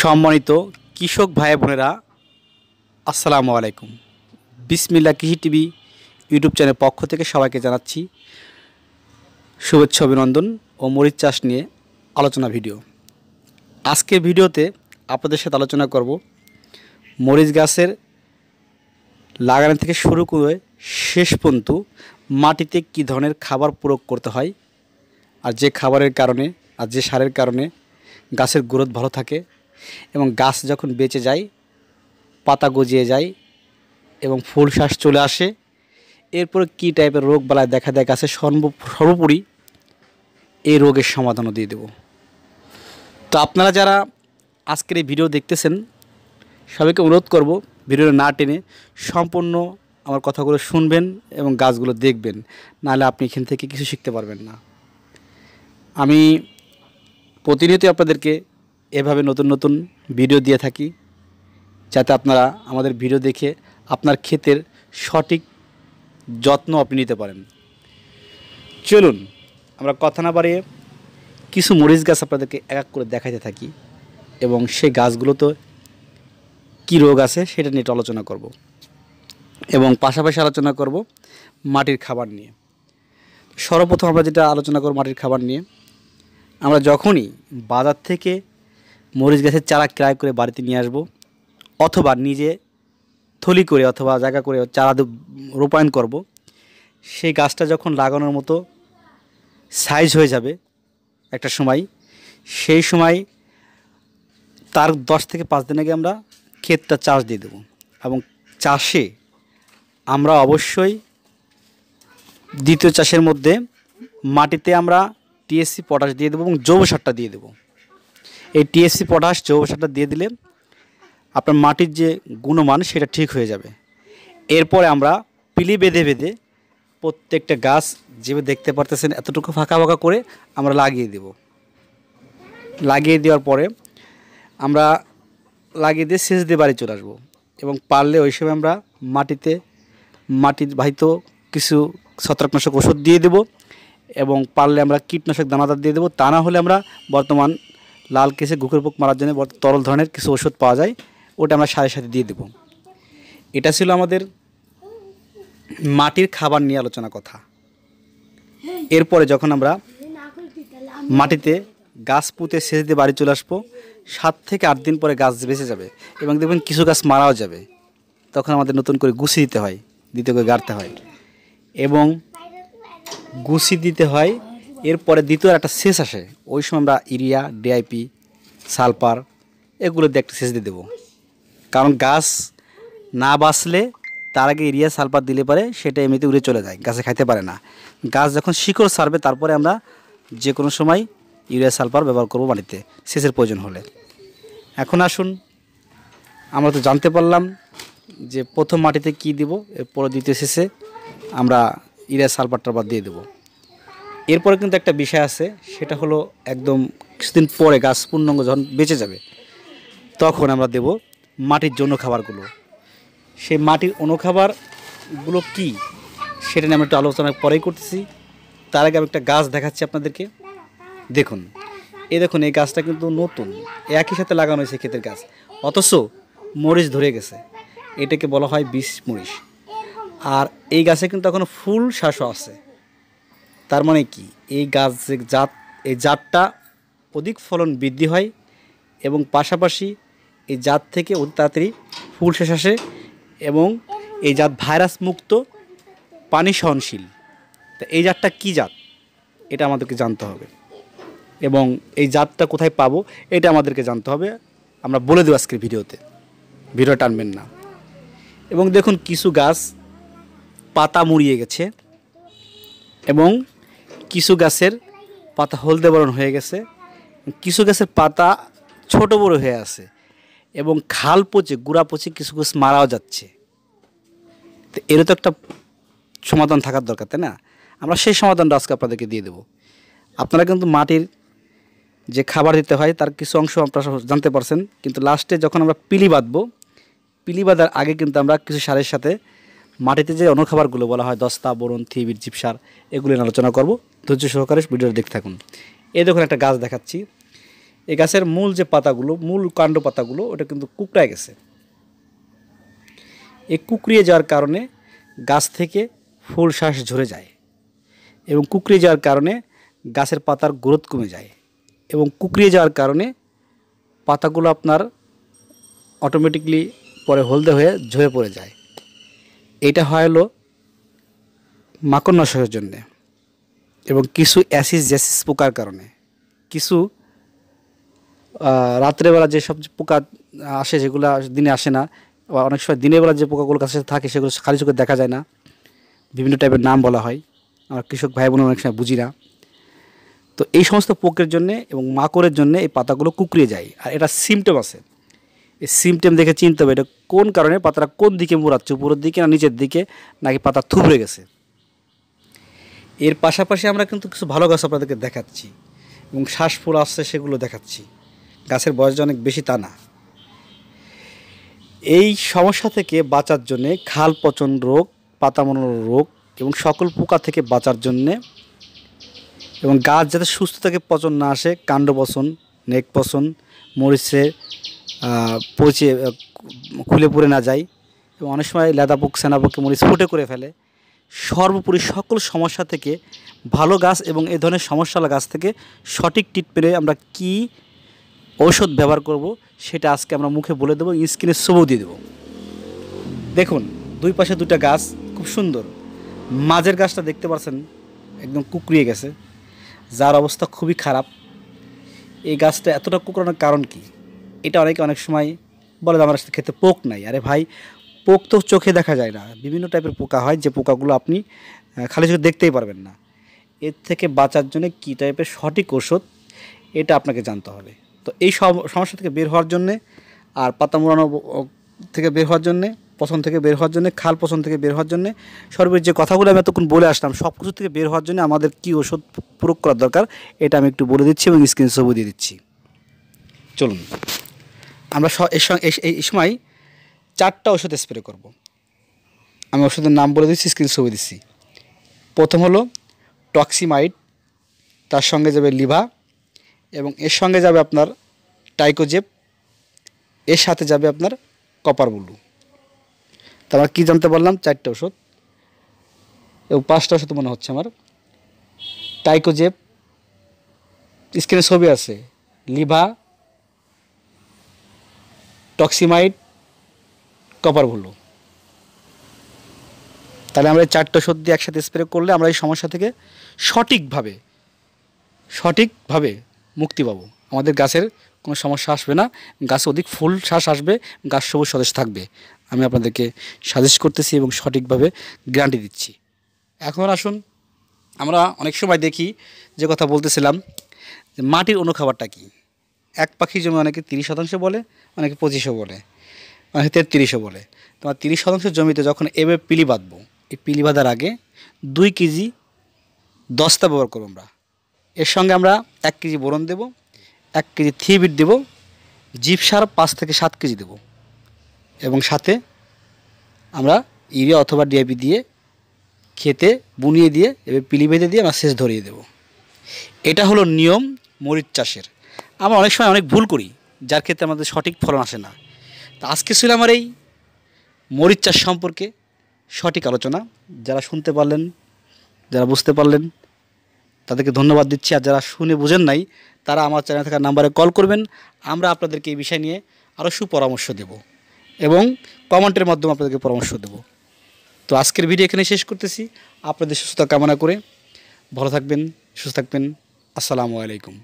সম্মানিত কৃষক ভাই বোনেরা, আসসালামু আলাইকুম। বিসমিল্লাহ কৃষি টিভি ইউটিউব চ্যানেল পক্ষ থেকে সবাইকে জানাচ্ছি শুভেচ্ছা, অভিনন্দন ও মরিচ চাষ নিয়ে আলোচনা ভিডিও। আজকের ভিডিওতে আপনাদের সাথে আলোচনা করব মরিচ গাছের লাগানো থেকে শুরু করে শেষ পর্যন্ত মাটিতে কী ধরনের খাবার প্রয়োগ করতে হয়, আর যে খাবারের কারণে আর যে সারের কারণে গাছের গ্রোথ ভালো থাকে এবং গাছ যখন বেঁচে যায়, পাতা গজিয়ে যায় এবং ফুল শ্বাস চলে আসে, এরপরে কী টাইপের রোগ বালাই দেখা দেয় গাছের সর্বোপরি এই রোগের সমাধানও দিয়ে দেব। তো আপনারা যারা আজকের এই ভিডিও দেখতেছেন, সবাইকে অনুরোধ করব ভিডিও না টেনে সম্পূর্ণ আমার কথাগুলো শুনবেন এবং গাছগুলো দেখবেন, নাহলে আপনি এখান থেকে কিছু শিখতে পারবেন না। আমি প্রতিনিয়তই আপনাদেরকে এভাবে নতুন নতুন ভিডিও দিয়ে থাকি, যাতে আপনারা আমাদের ভিডিও দেখে আপনার ক্ষেতের সঠিক যত্ন আপনি নিতে পারেন। চলুন আমরা কথা না বাড়িয়ে কিছু মরিচ গাছ আপনাদেরকে এক এক করে দেখাইতে থাকি এবং সেই গাছগুলোতে কী রোগ আছে সেটা নিয়ে আলোচনা করব এবং পাশাপাশি আলোচনা করব মাটির খাবার নিয়ে। সর্বপ্রথম আমরা যেটা আলোচনা করব মাটির খাবার নিয়ে, আমরা যখনই বাজার থেকে মরিচ গাছের চারা ক্রয় করে বাড়িতে নিয়ে আসব, অথবা নিজে থলি করে অথবা জায়গা করে চারা রূপায়ণ করব, সেই গাছটা যখন লাগানোর মতো সাইজ হয়ে যাবে একটা সময়, সেই সময় তার 10 থেকে 5 দিন আগে আমরা ক্ষেতটা চাষ দিয়ে দেব। এবং চাষে আমরা অবশ্যই দ্বিতীয় চাষের মধ্যে মাটিতে আমরা টিএসসি পটাশ দিয়ে দেবো এবং জৈব সারটা দিয়ে দেবো। এই টিএসসি পটাশ জৈব সারটা দিয়ে দিলে আপনার মাটির যে গুণমান সেটা ঠিক হয়ে যাবে। এরপরে আমরা পিলি বেঁধে বেঁধে প্রত্যেকটা গাছ যেভাবে দেখতে পারতেছেন এতটুকু ফাঁকা ফাঁকা করে আমরা লাগিয়ে দেব। লাগিয়ে দেওয়ার পরে আমরা লাগিয়ে দিয়ে সেচ দিয়ে বাড়ি চলে আসবো এবং পারলে ওই সময় আমরা মাটির বাহিত কিছু ছত্রাকনাশক ওষুধ দিয়ে দেব এবং পারলে আমরা কীটনাশক দানাদার দিয়ে দেবো। তা না হলে আমরা বর্তমান লাল কেসে ঘুকের পোক মারার জন্য তরল ধরনের কিছু ওষুধ পাওয়া যায়, ওটা আমরা সাথে সাথে দিয়ে দেব। এটা ছিল আমাদের মাটির খাবার নিয়ে আলোচনা কথা। এরপরে যখন আমরা মাটিতে গাছ পুঁতে সেচ দিয়ে বাড়ি চলে আসবো, 7 থেকে 8 দিন পরে গাছ বেঁচে যাবে এবং দেখবেন কিছু গাছ মারাও যাবে। তখন আমাদের নতুন করে গুছি দিতে হয়, দ্বিতীয় করে গাড়তে হয় এবং গুছি দিতে হয়। এরপরে দ্বিতীয় একটা সেচ আসে, ওই সময় আমরা ইউরিয়া, ডিআইপি, সালফার এগুলো দিয়ে একটা সেচ দিয়ে দেবো। কারণ গাছ না বাঁচলে তার আগে ইউরিয়া সালফার দিলে পারে সেটা এমনিতে উড়ে চলে যায়, গাছে খাইতে পারে না। গাছ যখন শিকড় ছাড়বে তারপরে আমরা যে কোনো সময় ইউরিয়া সালফার ব্যবহার করবো বাড়িতে সেচের প্রয়োজন হলে। এখন আসুন, আমরা তো জানতে পারলাম যে প্রথম মাটিতে কি দিব, এরপরে দ্বিতীয় সেচে আমরা ইউরিয়া সালফারটা দিয়ে দেবো। এরপরে কিন্তু একটা বিষয় আছে, সেটা হলো একদম কিছুদিন পরে গাছ পূর্ণাঙ্গ যখন বেঁচে যাবে তখন আমরা দেব মাটির জন্য খাবারগুলো। সেই মাটির অনুখাবারগুলো কি সেটা নিয়ে আমরা একটু আলোচনা পরেই করতেছি। তার আগে আমি একটা গাছ দেখাচ্ছি আপনাদেরকে। দেখুন এই গাছটা কিন্তু নতুন, একই সাথে লাগানো হয়েছে ক্ষেতের গাছ, অথচ মরিচ ধরে গেছে। এটাকে বলা হয় বিষ মরিচ। আর এই গাছে কিন্তু এখনও ফুল শ্বাসও আছে। তার মানে কি, এই গাছের এই জাতটা অধিক ফলন বৃদ্ধি হয় এবং পাশাপাশি এই জাত থেকে অতি তাড়াতাড়ি ফুল শ্বাস আসে এবং এই জাত ভাইরাস মুক্ত, পানি সহনশীল। তা এই জাতটা কী জাত এটা আমাদেরকে জানতে হবে এবং এই জাতটা কোথায় পাবো এটা আমাদেরকে জানতে হবে। আমরা বলে দেবো আজকের ভিডিওতে, ভিডিও টানবেন না। এবং দেখুন কিছু গাছ পাতা মুড়িয়ে গেছে এবং কিছু গাছের পাতা হলদে বরণ হয়ে গেছে, কিছু গাছের পাতা ছোট বড় হয়ে আছে এবং খাল পচে গুঁড়া পচে কিছু গাছ মারাও যাচ্ছে। তো এরও তো একটা সমাধান থাকার দরকার, তাই না? আমরা সেই সমাধানটা আজকে আপনাদেরকে দিয়ে দেবো। আপনারা কিন্তু মাটির যে খাবার দিতে হয় তার কিছু অংশ আপনারা জানতে পারছেন, কিন্তু লাস্টে যখন আমরা পিলি বাঁধবো, পিলি বাঁধার আগে কিন্তু আমরা কিছু সারের সাথে মাটিতে যে অনুখাবারগুলো বলা হয় দস্তা, বোরন, থিবির, জিপসার, এগুলো নিয়ে আলোচনা করব। ধৈর্য সহকারে ভিডিওটা দেখতে থাকুন। এই দেখুন একটা গাছ দেখাচ্ছি। এই গাছের মূল যে পাতাগুলো, মূল কাণ্ড পাতাগুলো, ওটা কিন্তু কুঁকড়ায় গেছে। এই কুঁকড়িয়ে যাওয়ার কারণে গাছ থেকে ফুল শ্বাস ঝরে যায়, এবং কুঁকড়িয়ে যাওয়ার কারণে গাছের পাতার গ্রোথ কমে যায়, এবং কুঁকড়িয়ে যাওয়ার কারণে পাতাগুলো আপনার অটোমেটিকলি পরে হলদে হয়ে ঝরে পড়ে যায়। এটা হয় হলো মাকড় নাশকের জন্যে, এবং কিছু অ্যাসিস জ্যাসিস পোকার কারণে। কিছু রাত্রেবেলা যেসব পোকা আসে, যেগুলো দিনে আসে না, বা অনেক সময় দিনের বেলা যে পোকাগুলো কাছে থাকে সেগুলো খালি চোখে দেখা যায় না, বিভিন্ন টাইপের নাম বলা হয়, আমরা কৃষক ভাই বোন অনেক সময় বুঝি না। তো এই সমস্ত পোকের জন্যে এবং মাকড়ের জন্যে এই পাতাগুলো কুঁকড়িয়ে যায়। আর এটা সিমটম আছে, এই সিমটম দেখে চিনতে হবে এটা কোন কারণে পাতাটা কোন দিকে মুড়াচ্ছে, উপরের দিকে না নিচের দিকে, নাকি পাতা থুবড়ে গেছে। এর পাশাপাশি আমরা কিন্তু কিছু ভালো গাছ আপনাদেরকে দেখাচ্ছি, এবং শ্বাস ফুল আসছে সেগুলো দেখাচ্ছি। গাছের বয়স যে অনেক বেশি তা না। এই সমস্যা থেকে বাঁচার জন্যে, খাল পচন রোগ, পাতা মরার রোগ এবং সকল পোকা থেকে বাঁচার জন্যে, এবং গাছ যাতে সুস্থ থাকে, পচন না আসে, কাণ্ড পচন, নেক পচন, মরিচে পচে খুলে পড়ে না যায়, এবং অনেক সময় লেদা পোক, সেনা পোকে মরিচ ফুটে করে ফেলে, সর্বোপরি সকল সমস্যা থেকে ভালো গাছ এবং এই ধরনের সমস্যাওয়ালা গাছ থেকে সঠিক ট্রিটমেন্টে আমরা কি ঔষধ ব্যবহার করব সেটা আজকে আমরা মুখে বলে দেবো, স্ক্রিনে ছবিও দিয়ে দেবো। দেখুন, দুই পাশে দুটা গাছ খুব সুন্দর। মাঝের গাছটা দেখতে পাচ্ছেন একদম কুঁকড়িয়ে গেছে, যার অবস্থা খুবই খারাপ। এই গাছটা এতটা কুঁকড়ানোর কারণ কি? এটা অনেক সময় বলে আমার ক্ষেত্রে পোক নাই। আরে ভাই, পোক তো চোখে দেখা যায় না, বিভিন্ন টাইপের পোকা হয়, যে পোকাগুলো আপনি খালি চোখে দেখতেই পারবেন না। এর থেকে বাঁচার জন্য কী টাইপের সঠিক ওষুধ, এটা আপনাকে জানতে হবে। তো এই সমস্যা থেকে বের হওয়ার জন্যে, আর পাতা মোড়ানো থেকে বের হওয়ার জন্যে, পছন্দ থেকে বের হওয়ার জন্যে, খাল পছন্দ থেকে বের হওয়ার জন্যে, সর্বোপরি যে কথাগুলো আমি এতক্ষণ বলে আসলাম, সব কিছু থেকে বের হওয়ার জন্য আমাদের কী ওষুধ প্রয়োগ করার দরকার এটা আমি একটু বলে দিচ্ছি এবং স্ক্রিন ছবি দিয়ে দিচ্ছি। চলুন, আমরা এই সময় 4টা ওষুধ স্প্রে করব। আমি ওষুধের নাম বলে দিচ্ছি, স্ক্রিন ছবি দিচ্ছি। প্রথম হলো টক্সিমাইড, তার সঙ্গে যাবে লিভা, এবং এর সঙ্গে যাবে আপনার টাইকোজেব, এর সাথে যাবে আপনার কপার ব্লু। তারপর কী জানতে পারলাম? 4টে ওষুধ এবং 5টা ওষুধ মনে হচ্ছে আমার। টাইকোজেব, স্ক্রিনে ছবি আছে, লিভা, টক্সিমাইড, কপার ব্লু। তাহলে আমরা এই 4টে ওষুধ দিয়ে একসাথে স্প্রে করলে আমরা এই সমস্যা থেকে সঠিকভাবে মুক্তি পাবো। আমাদের গাছের কোনো সমস্যা আসবে না, গাছে অধিক ফুল শ্বাস আসবে, গাছ সবুজ সতেজ থাকবে। আমি আপনাদেরকে সাজেস্ট করতেছি এবং সঠিকভাবে গ্যারান্টি দিচ্ছি। এখন আসুন, আমরা অনেক সময় দেখি, যে কথা বলতেছিলাম, যে মাটির অনুখাবারটা কী। এক পাখি জমি অনেকে 30% বলে, অনেকে 25ও বলে, অনেকে 33ও বলে। তোমার 30% জমিতে যখন এভাবে পিলি বাঁধবো, এই পিলি বাঁধার আগে 2 কেজি দস্তা ব্যবহার করবো আমরা। এর সঙ্গে আমরা 1 কেজি বোরন দেব, 1 কেজি থিবিট দেব, জিপ সার 5 থেকে 7 কেজি দেব, এবং সাথে আমরা ইউরিয়া অথবা ডিএপি দিয়ে খেতে বুনিয়ে দিয়ে এবার পিলি বেঁধে দিয়ে আমরা সেচ ধরিয়ে দেব। এটা হলো নিয়ম মরিচ চাষের। আমরা অনেক সময় অনেক ভুল করি, যার ক্ষেত্রে আমাদের সঠিক ফলন আসে না। তো আজকে ছিল আমার এই মরিচ চাষ সম্পর্কে সঠিক আলোচনা। যারা শুনতে পারলেন, যারা বুঝতে পারলেন, তাদেরকে ধন্যবাদ দিচ্ছি। আর যারা শুনে বুঝেন নাই, তারা আমার চ্যানেলে থাকা নাম্বারে কল করবেন। আমরা আপনাদেরকে এই বিষয় নিয়ে আরও সুপরামর্শ দেব এবং কমেন্টের মাধ্যমে আপনাদেরকে পরামর্শ দেব। তো আজকের ভিডিও এখানে শেষ করতেছি। আপনাদের সুস্থতা কামনা করে ভালো থাকবেন, সুস্থ থাকবেন। আসসালামু আলাইকুম।